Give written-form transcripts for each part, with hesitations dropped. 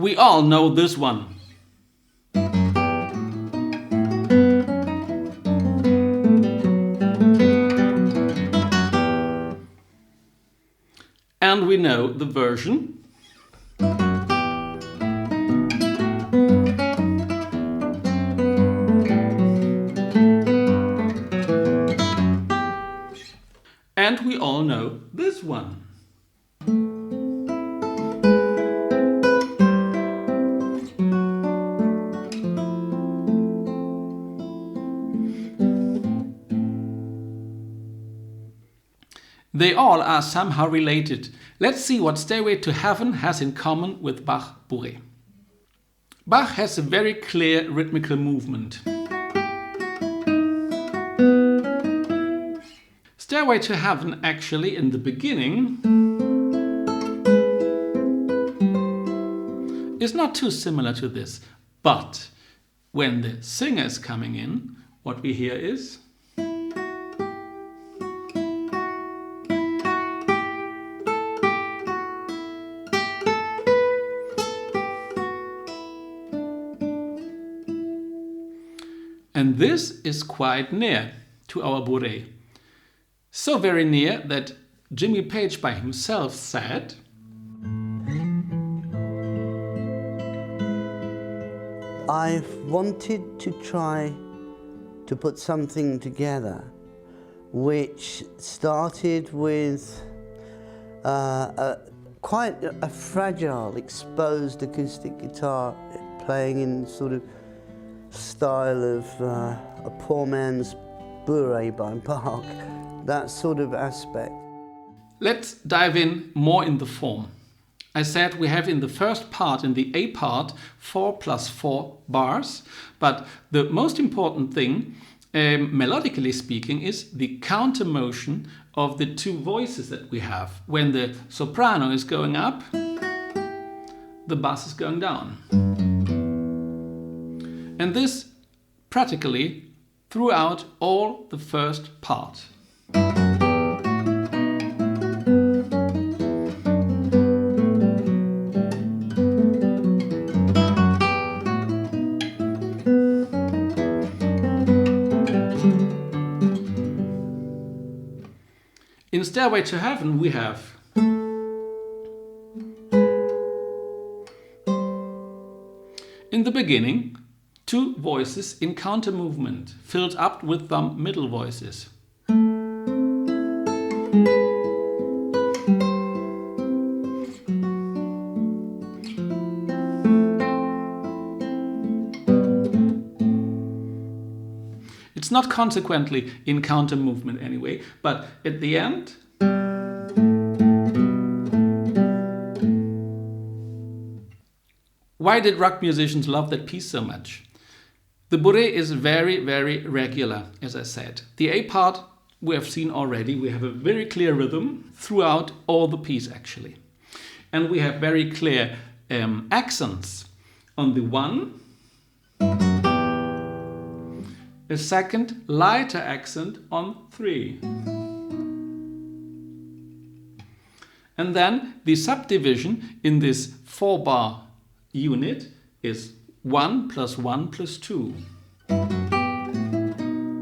We all know this one. And we know the version. And we all know this one. They all are somehow related. Let's see what Stairway to Heaven has in common with Bach Bourée. Bach has a very clear rhythmical movement. Stairway to Heaven actually in the beginning is not too similar to this, but when the singer is coming in, what we hear is and this is quite near to our Bourée. So very near that Jimmy Page by himself said, I've wanted to try to put something together which started with quite a fragile, exposed acoustic guitar playing in sort of style of a poor man's Bourée by Bach, that sort of aspect. Let's dive in more in the form. I said we have in the first part, in the A part, 4 + 4 bars, but the most important thing, melodically speaking, is the counter motion of the two voices that we have. When the soprano is going up, the bass is going down. And this practically throughout all the first part. In Stairway to Heaven we have in the beginning 2 voices in counter movement, filled up with some middle voices. It's not consequently in counter movement anyway, but at the end, why did rock musicians love that piece so much? The Bourée is very, very regular, as I said. The A part we have seen already. We have a very clear rhythm throughout all the piece actually. And we have very clear accents on the 1, a second lighter accent on 3. And then the subdivision in this 4-bar unit is 1 + 1 + 2.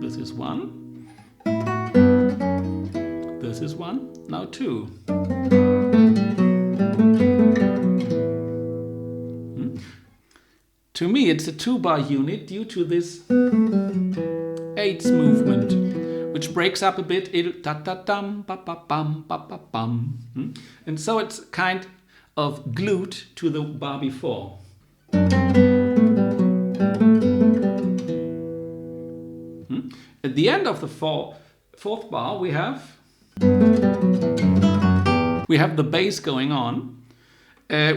This is 1. This is 1. Now 2. To me, it's a 2-bar unit due to this 8th movement, which breaks up a bit. And so it's kind of glued to the bar before. At the end of the 4th bar we have the bass going on,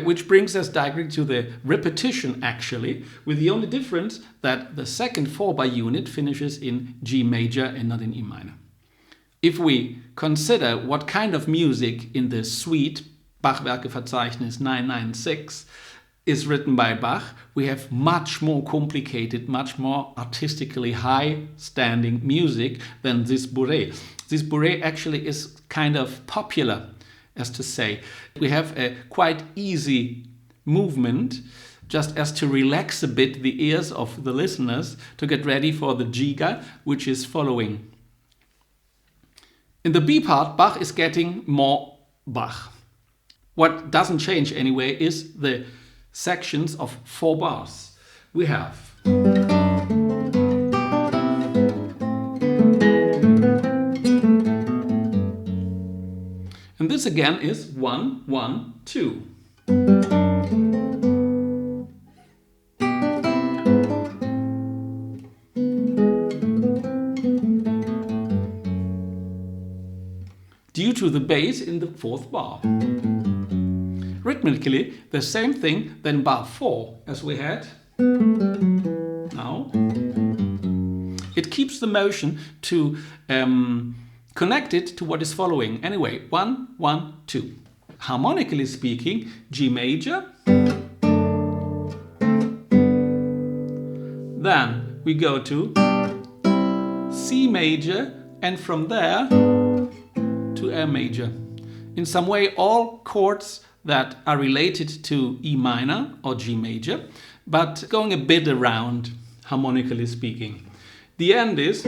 which brings us directly to the repetition actually, with the only difference that the second 4-bar unit finishes in G major and not in E minor. If we consider what kind of music in the suite Bachwerkeverzeichnis 996 is written by Bach, we have much more complicated, much more artistically high-standing music than this Bourée. This Bourée actually is kind of popular, as to say. We have a quite easy movement, just as to relax a bit the ears of the listeners to get ready for the giga, which is following. In the B part, Bach is getting more Bach. What doesn't change anyway is the sections of 4 bars. We have and this again is 1, 1, 2. Due to the bass in the 4th bar. Rhythmically, the same thing than bar 4 as we had now. It keeps the motion to connect it to what is following. Anyway, 1, 1, 2. Harmonically speaking, G major. Then we go to C major, and from there to A major. In some way, all chords that are related to E minor or G major, but going a bit around, harmonically speaking. The end is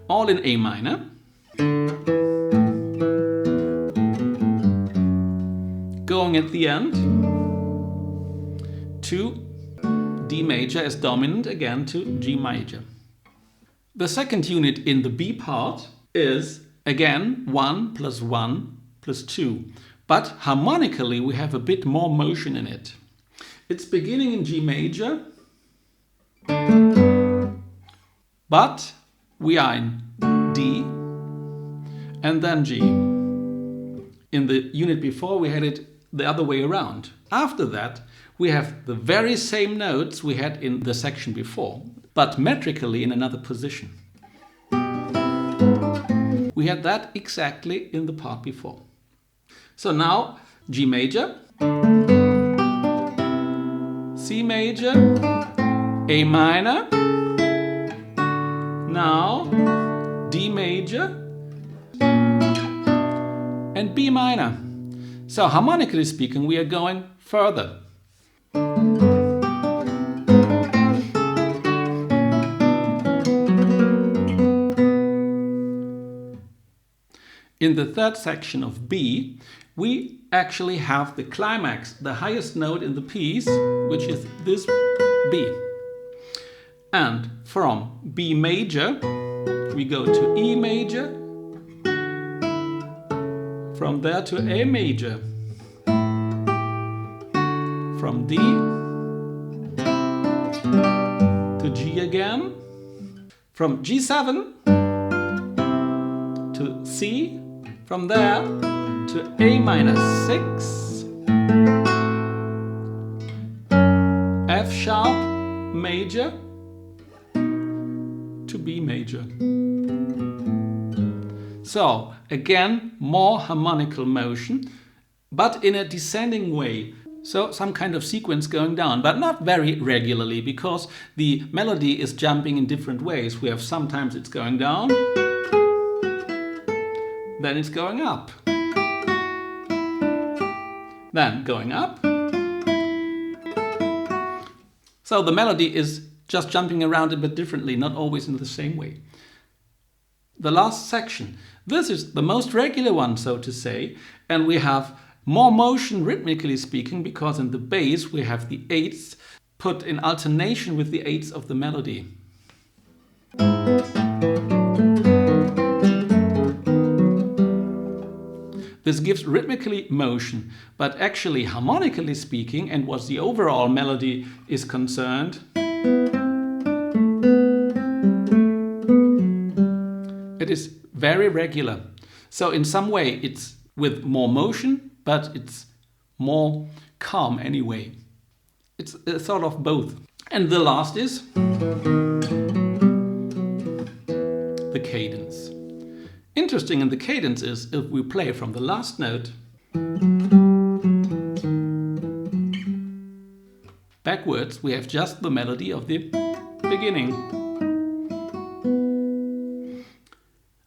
all in A minor. Going at the end to D major as dominant, again to G major. The second unit in the B part is again 1 plus 1 plus 2. But harmonically we have a bit more motion in it. It's beginning in G major, but we are in D and then G. In the unit before we had it the other way around. After that we have the very same notes we had in the section before, but metrically in another position. We had that exactly in the part before. So now G major, C major, A minor, now D major and B minor. So harmonically speaking, we are going further. In the third section of B, we actually have the climax, the highest note in the piece, which is this B. And from B major, we go to E major, from there to A major, from D to G again, from G7 to C, from there to A minor 6, F sharp major to B major. So again, more harmonical motion, but in a descending way. So some kind of sequence going down, but not very regularly, because the melody is jumping in different ways. We have sometimes it's going down, then it's going up, then going up. So the melody is just jumping around a bit differently, not always in the same way. The last section, this is the most regular one, so to say, and we have more motion rhythmically speaking, because in the bass we have the eighths put in alternation with the eighths of the melody. This gives rhythmically motion, but actually harmonically speaking, and what the overall melody is concerned, it is very regular. So in some way it's with more motion, but it's more calm anyway. It's a sort of both. And the last is the cadence. Interesting in the cadence is if we play from the last note backwards, we have just the melody of the beginning.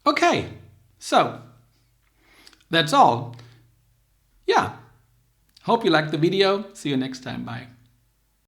Okay, so that's all. yeah, hope you liked the video. See you next time. Bye.